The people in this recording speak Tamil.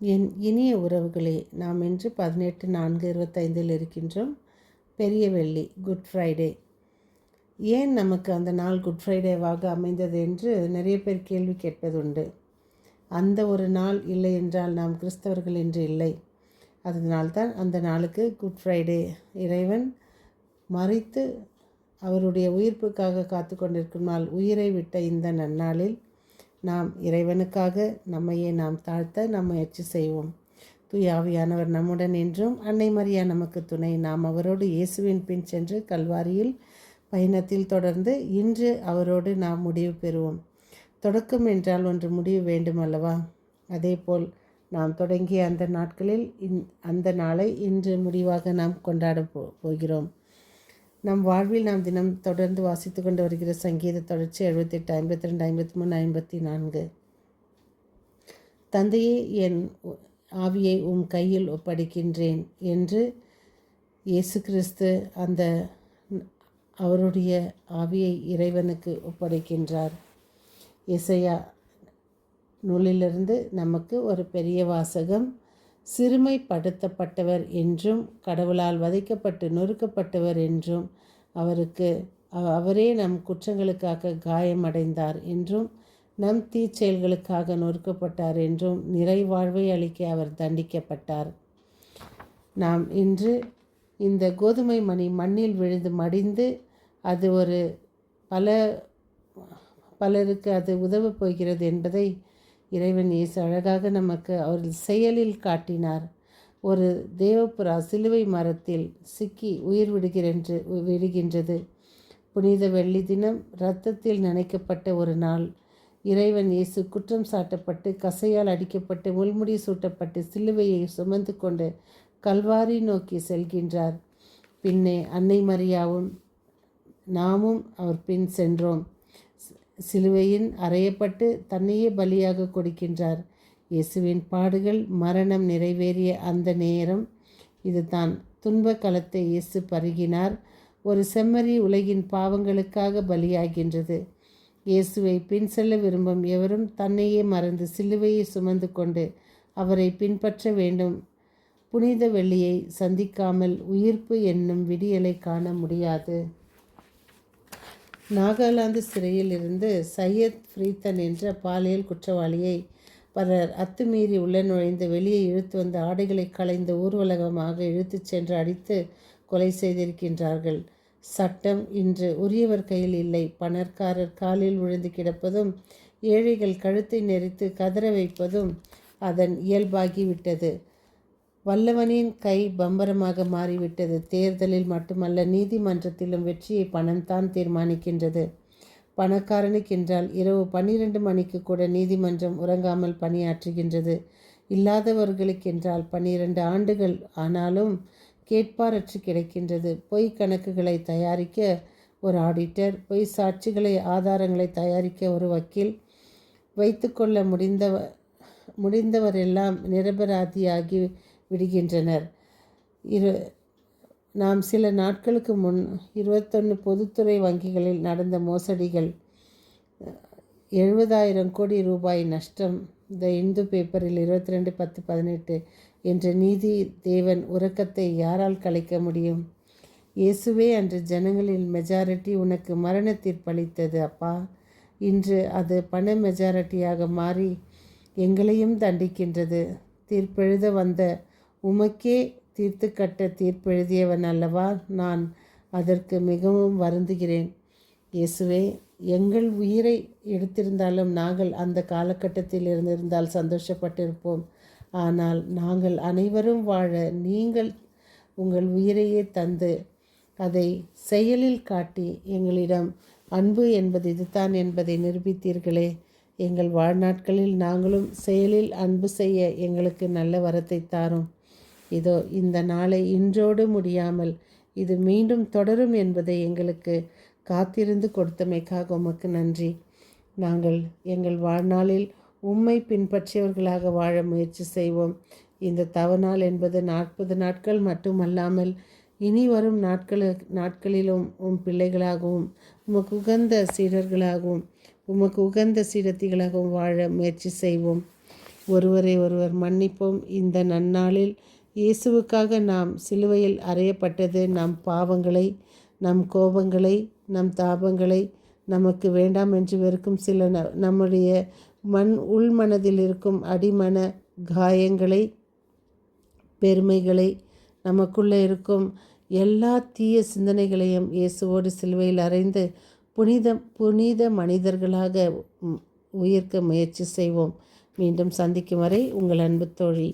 என் இனிய உறவுகளே, நாம் இன்று 18/4/25 இருக்கின்றோம். பெரிய வெள்ளி, குட் ஃப்ரைடே. ஏன் நமக்கு அந்த நாள் குட் ஃப்ரைடேவாக அமைந்தது என்று நிறைய பேர் கேள்வி கேட்பதுண்டு. அந்த ஒரு நாள் இல்லை என்றால் நாம் கிறிஸ்தவர்கள் என்று இல்லை. அதனால்தான் அந்த நாளுக்கு குட் ஃப்ரைடே. இறைவன் மரித்து அவருடைய உயிர்ப்புக்காக காத்து கொண்டிருக்கும் நாள். உயிரை விட்ட இந்த நன்னாளில் நாம் இறைவனுக்காக நம்மையே நாம் தாழ்த்த நாம் முயற்சி செய்வோம். தூய ஆவியானவர் நம்முடன் என்றும், அன்னை மரியா நமக்கு துணை. நாம் அவரோடு இயேசுவின் பின் சென்று கல்வாரியில் பயணத்தில் தொடர்ந்து இன்று அவரோடு நாம் முடிவு பெறுவோம். தொடக்கம் என்றால் ஒன்று முடிவு வேண்டும் அல்லவா? அதேபோல் நாம் தொடங்கிய அந்த நாட்களில் அந்த நாளை இன்று முடிவாக நாம் கொண்டாட போகிறோம். நம் வாழ்வில் நாம் தினம் தொடர்ந்து வாசித்து கொண்டு வருகிற சங்கீத தொடர்ச்சி 78, 52, 53, 54. தந்தையே, என் ஆவியை உம் கையில் ஒப்படைக்கின்றேன் என்று இயேசு கிறிஸ்து அந்த அவருடைய ஆவியை இறைவனுக்கு ஒப்படைக்கின்றார். எசையா நூலிலிருந்து நமக்கு ஒரு பெரிய வாசகம். சிறுமைப்படுத்தப்பட்டவர் என்றும் கடவுளால் வதைக்கப்பட்டு நொறுக்கப்பட்டவர் என்றும் அவரே நம் குற்றங்களுக்காக காயமடைந்தார் என்றும் நம் தீச்செயல்களுக்காக நொறுக்கப்பட்டார் என்றும் நிறைவாழ்வை அளிக்க அவர் தண்டிக்கப்பட்டார். நாம் இன்று இந்த கோதுமை மணி மண்ணில் விழுந்து மடிந்து அது ஒரு பலருக்கு அது உதவப் போகிறது என்பதை இறைவன் இயேசு அழகாக நமக்கு அவர் செயலில் காட்டினார். ஒரு தேவப்புறா சிலுவை மரத்தில் சிக்கி உயிர் விடுகின்றது. புனித வெள்ளி தினம் இரத்தத்தில் நனைக்கப்பட்ட ஒரு நாள். இறைவன் இயேசு குற்றம் சாட்டப்பட்டு கசையால் அடிக்கப்பட்டு முள்முடி சூட்டப்பட்டு சிலுவையை சுமந்து கொண்டு கல்வாரி நோக்கி செல்கின்றார். பின்னே அன்னை மரியாவும் நாமும் அவர் பின் சென்றோம். சிலுவையின் அறையப்பட்டு தன்னையே பலியாக கொடுக்கின்றார். இயேசுவின் பாடுகள் மரணம் நிறைவேறிய அந்த நேரம் இதுதான். துன்ப களத்தை இயேசு பருகினார். ஒரு செம்மறி உலகின் பாவங்களுக்காக பலியாகின்றது. இயேசுவை பின் செல்ல விரும்பும் எவரும் தன்னையே மறந்து சிலுவையை சுமந்து கொண்டு அவரை பின்பற்ற வேண்டும். புனித வெள்ளியை சந்திக்காமல் உயிர்ப்பு என்னும் விடியலை காண முடியாது. நாகாலாந்து சிறையில் இருந்து சையத் ஃப்ரீத்தன் என்ற பாலியல் குற்றவாளியை பலர் அத்துமீறி உள்ள நுழைந்து வெளியே இழுத்து வந்து ஆடைகளை களைந்து ஊர்வலகமாக இழுத்துச் சென்று அடித்து கொலை செய்திருக்கின்றார்கள். சட்டம் இன்று உரியவர் கையில் இல்லை. பணக்காரர் காலில் விழுந்து கிடப்பதும் ஏழைகள் கழுத்தை நெரித்து கதற வைப்பதும் அதன் இயல்பாகிவிட்டது. வல்லவனின் கை பம்பரமாக மாறிவிட்டது. தேர்தலில் மட்டுமல்ல, நீதிமன்றத்திலும் வெற்றியை பணம்தான் தீர்மானிக்கின்றது. பணக்காரனுக்கென்றால் இரவு 12 மணிக்கு கூட நீதிமன்றம் உறங்காமல் பணியாற்றுகின்றது. இல்லாதவர்களுக்கென்றால் 12 ஆண்டுகள் ஆனாலும் கேட்பாரற்று கிடைக்கின்றது. பொய் கணக்குகளை தயாரிக்க ஒரு ஆடிட்டர், பொய் சாட்சிகளை ஆதாரங்களை தயாரிக்க ஒரு வக்கீல், வைத்துக்கொள்ள முடிந்தவரெல்லாம் நிரபராதியாகி விடுகின்றனர். நாம் சில நாட்களுக்கு முன் 21 பொதுத்துறை வங்கிகளில் நடந்த மோசடிகள், 70,000 கோடி ரூபாய் நஷ்டம். த இந்து பேப்பரில் 22/10/18 என்ற நீதி தேவன் உறக்கத்தை யாரால் கலைக்க முடியும்? இயேசுவே அன்று ஜனங்களில் மெஜாரிட்டி உனக்கு மரண தீர்ப்பளித்தது அப்பா. இன்று அது பண மெஜாரிட்டியாக மாறி எங்களையும் தண்டிக்கின்றது. தீர்ப்பெழுத வந்த உமக்கே தீர்த்து கட்ட தீர்ப்பெழுதியவன் அல்லவா நான். அதற்கு மிகவும் வருந்துகிறேன். இயேசுவே, எங்கள் உயிரை எடுத்திருந்தாலும் நாங்கள் அந்த காலகட்டத்தில் இருந்திருந்தால் சந்தோஷப்பட்டிருப்போம். ஆனால் நாங்கள் அனைவரும் வாழ நீங்கள் உங்கள் உயிரையே தந்து அதை செயலில் காட்டி எங்களிடம் அன்பு என்பது இதுதான் என்பதை நிரூபித்தீர்களே. எங்கள் வாழ்நாட்களில் நாங்களும் செயலில் அன்பு செய்ய எங்களுக்கு நல்ல வரத்தை தாரும். இதோ இந்த நாளை இன்றோடு முடியாமல் இது மீண்டும் தொடரும் என்பதை எங்களுக்கு காத்திருந்து கொடுத்தமைக்காக உமக்கு நன்றி. நாங்கள் எங்கள் வாழ்நாளில் உம்மை பின்பற்றியவர்களாக வாழ முயற்சி செய்வோம். இந்த தவநாள் என்பது 40 நாட்கள் மட்டுமல்லாமல் இனி வரும் நாட்களிலும் உம் பிள்ளைகளாகவும் உமக்கு உகந்த சீடர்களாகவும் உமக்கு உகந்த சீடத்திகளாகவும் வாழ முயற்சி செய்வோம். ஒருவரை ஒருவர் மன்னிப்போம். இந்த நன்னாளில் இயேசுவுக்காக நாம் சிலுவையில் அறையப்பட்டது நம் பாவங்களை, நம் கோபங்களை, நம் தாபங்களை, நமக்கு வேண்டாம் என்று வெறுக்கும் சில நம்முடைய உள்மனதில் இருக்கும் அடிமன காயங்களை, பெருமைகளை, நமக்குள்ளே இருக்கும் எல்லா தீய சிந்தனைகளையும் இயேசுவோடு சிலுவையில் அறைந்து புனித மனிதர்களாக உயிர்க்க முயற்சி செய்வோம். மீண்டும் சந்திக்கும் வரை உங்கள் அன்பு தோழி.